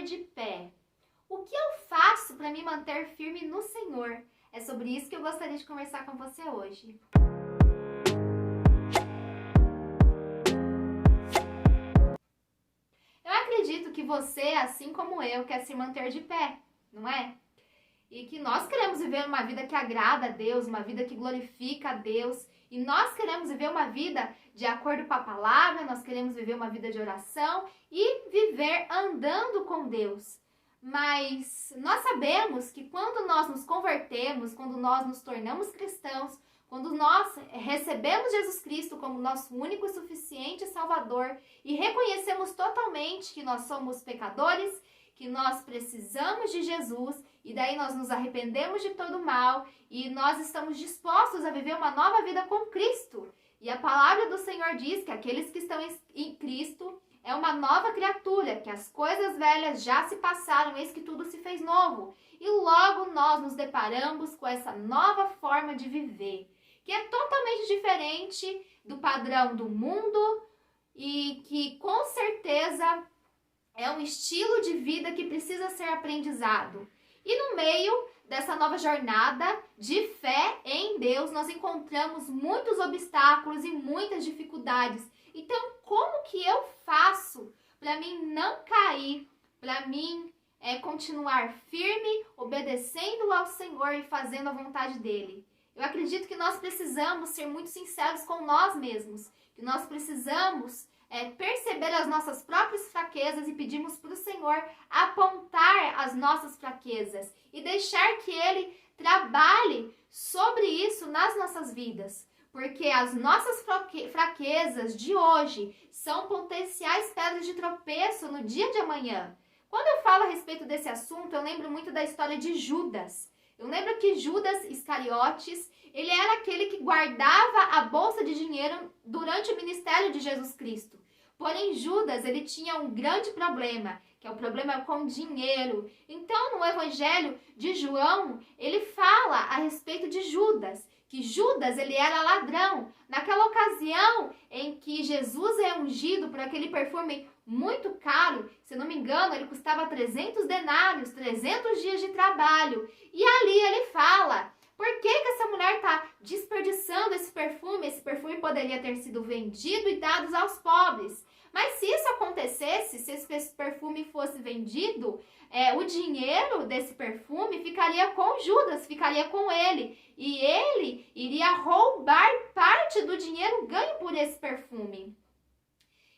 de pé? O que eu faço para me manter firme no Senhor? É sobre isso que eu gostaria de conversar com você hoje. Eu acredito que você, assim como eu, quer se manter de pé, não é? E que nós queremos viver uma vida que agrada a Deus, uma vida que glorifica a Deus. E nós queremos viver uma vida de acordo com a palavra, nós queremos viver uma vida de oração e viver andando com Deus. Mas nós sabemos que quando nós nos convertemos, quando nós nos tornamos cristãos, quando nós recebemos Jesus Cristo como nosso único e suficiente Salvador e reconhecemos totalmente que nós somos pecadores, que nós precisamos de Jesus, e daí nós nos arrependemos de todo mal e nós estamos dispostos a viver uma nova vida com Cristo. E a palavra do Senhor diz que aqueles que estão em Cristo é uma nova criatura, que as coisas velhas já se passaram, eis que tudo se fez novo. E logo nós nos deparamos com essa nova forma de viver, que é totalmente diferente do padrão do mundo e que com certeza é um estilo de vida que precisa ser aprendizado. E no meio dessa nova jornada de fé em Deus, nós encontramos muitos obstáculos e muitas dificuldades. Então, como que eu faço para mim não cair, para mim continuar firme, obedecendo ao Senhor e fazendo a vontade dEle? Eu acredito que nós precisamos ser muito sinceros com nós mesmos, que nós precisamos perceber as nossas próprias fraquezas e pedirmos para o Senhor apontar as nossas fraquezas e deixar que Ele trabalhe sobre isso nas nossas vidas. Porque as nossas fraquezas de hoje são potenciais pedras de tropeço no dia de amanhã. Quando eu falo a respeito desse assunto, eu lembro muito da história de Judas. Eu lembro que Judas Iscariotes, ele era aquele que guardava a bolsa de dinheiro durante o ministério de Jesus Cristo. Porém, Judas, ele tinha um grande problema, que é o problema com dinheiro. Então, no Evangelho de João, ele fala a respeito de Judas, que Judas, ele era ladrão. Naquela ocasião em que Jesus é ungido por aquele perfume muito caro, se não me engano, ele custava 300 denários, 300 dias de trabalho. E ali ele fala, por que essa mulher está desperdiçando esse perfume? Esse perfume poderia ter sido vendido e dado aos pobres. Mas se isso acontecesse, se esse perfume fosse vendido, o dinheiro desse perfume ficaria com Judas, ficaria com ele. E ele iria roubar parte do dinheiro ganho por esse perfume.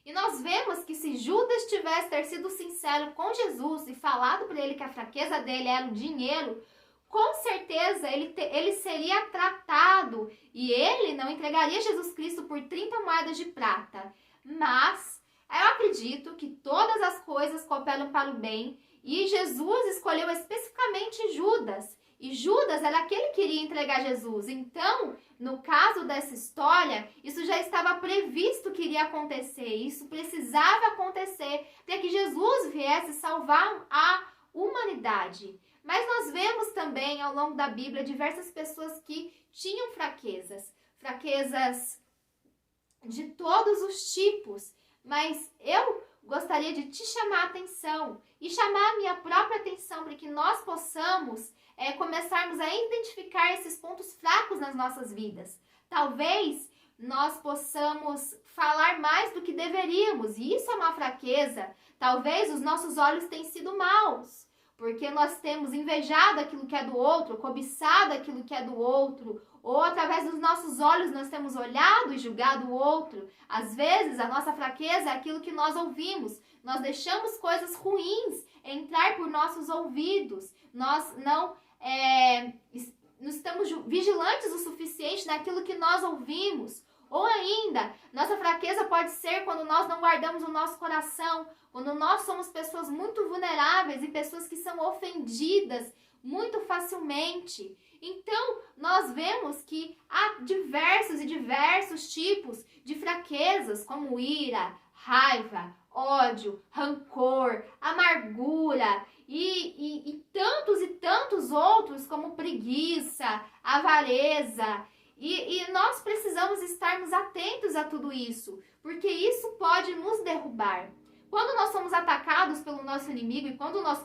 E nós vemos que se Judas tivesse ter sido sincero com Jesus e falado para ele que a fraqueza dele era o dinheiro, com certeza ele seria tratado e ele não entregaria Jesus Cristo por 30 moedas de prata. Mas eu acredito que todas as coisas cooperam para o bem e Jesus escolheu especificamente Judas. E Judas era aquele que iria entregar Jesus. Então, no caso dessa história, isso já estava previsto que iria acontecer. Isso precisava acontecer para que Jesus viesse salvar a humanidade. Mas nós vemos também ao longo da Bíblia diversas pessoas que tinham fraquezas. Fraquezas de todos os tipos. Mas eu gostaria de te chamar a atenção e chamar a minha própria atenção para que nós possamos começarmos a identificar esses pontos fracos nas nossas vidas. Talvez nós possamos falar mais do que deveríamos, e isso é uma fraqueza. Talvez os nossos olhos tenham sido maus, porque nós temos invejado aquilo que é do outro, cobiçado aquilo que é do outro, ou através dos nossos olhos nós temos olhado e julgado o outro. Às vezes a nossa fraqueza é aquilo que nós ouvimos. Nós deixamos coisas ruins entrar por nossos ouvidos. Nós não estamos vigilantes o suficiente naquilo que nós ouvimos. Ou ainda, nossa fraqueza pode ser quando nós não guardamos o nosso coração, quando nós somos pessoas muito vulneráveis e pessoas que são ofendidas muito facilmente. Então, nós vemos que há diversos tipos de fraquezas, como ira, raiva, ódio, rancor, amargura e tantos outros, como preguiça, avareza. E nós precisamos estarmos atentos a tudo isso, porque isso pode nos derrubar. Quando nós somos atacados pelo nosso nosso inimigo, e quando nós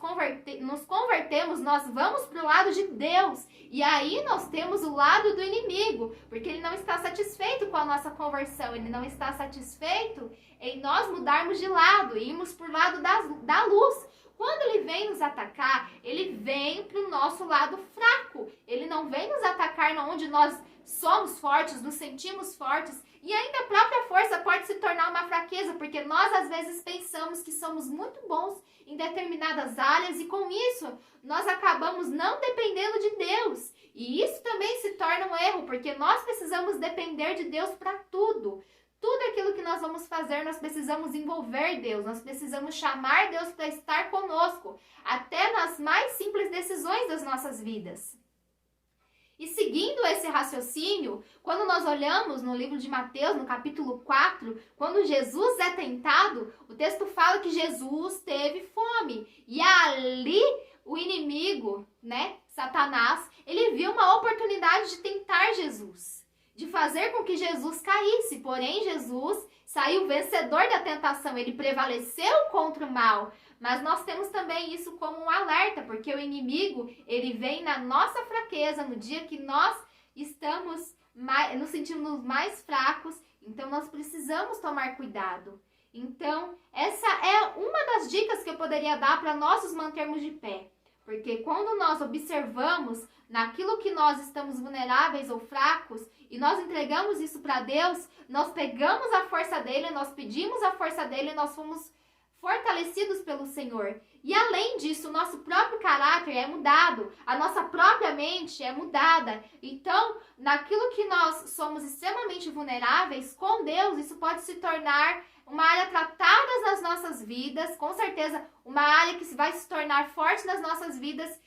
nos convertemos, nós vamos para o lado de Deus. E aí nós temos o lado do inimigo, porque ele não está satisfeito com a nossa conversão, ele não está satisfeito em nós mudarmos de lado, e irmos para o lado da luz. Quando ele vem nos atacar, ele vem para o nosso lado fraco. Ele não vem nos atacar onde nós somos fortes, nos sentimos fortes. E ainda a própria força pode se tornar uma fraqueza, porque nós às vezes pensamos que somos muito bons em determinadas áreas e com isso nós acabamos não dependendo de Deus. E isso também se torna um erro, porque nós precisamos depender de Deus para tudo. Tudo aquilo que nós vamos fazer, nós precisamos envolver Deus, nós precisamos chamar Deus para estar conosco, até nas mais simples decisões das nossas vidas. E seguindo esse raciocínio, quando nós olhamos no livro de Mateus, no capítulo 4, quando Jesus é tentado, o texto fala que Jesus teve fome. E ali o inimigo, Satanás, ele viu uma oportunidade de tentar Jesus, de fazer com que Jesus caísse. Porém, Jesus saiu vencedor da tentação, ele prevaleceu contra o mal. Mas nós temos também isso como um alerta, porque o inimigo, ele vem na nossa fraqueza, no dia que nós estamos nos sentindo mais fracos, então nós precisamos tomar cuidado. Então, essa é uma das dicas que eu poderia dar para nós nos mantermos de pé. Porque quando nós observamos naquilo que nós estamos vulneráveis ou fracos, e nós entregamos isso para Deus, nós pegamos a força dele, nós pedimos a força dele, nós fomos fortalecidos pelo Senhor. E além disso, o nosso próprio caráter é mudado, a nossa própria mente é mudada. Então, naquilo que nós somos extremamente vulneráveis, com Deus, isso pode se tornar uma área tratada nas nossas vidas, com certeza uma área que vai se tornar forte nas nossas vidas,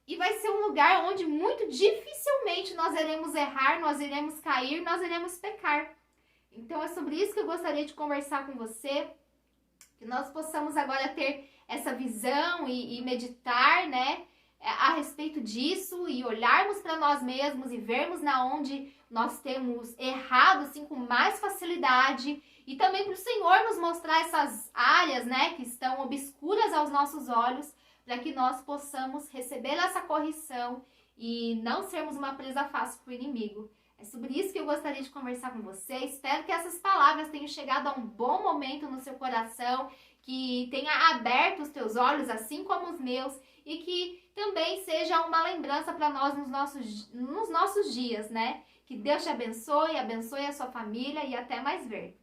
e vai ser um lugar onde muito dificilmente nós iremos errar, nós iremos cair, nós iremos pecar. Então é sobre isso que eu gostaria de conversar com você, que nós possamos agora ter essa visão e meditar, a respeito disso, e olharmos para nós mesmos e vermos na onde nós temos errado assim com mais facilidade, e também para o Senhor nos mostrar essas áreas, que estão obscuras aos nossos olhos, para que nós possamos receber essa correção e não sermos uma presa fácil para o inimigo. É sobre isso que eu gostaria de conversar com você. Espero que essas palavras tenham chegado a um bom momento no seu coração, que tenha aberto os teus olhos, assim como os meus, e que também seja uma lembrança para nós nos nossos dias, Que Deus te abençoe a sua família, e até mais ver.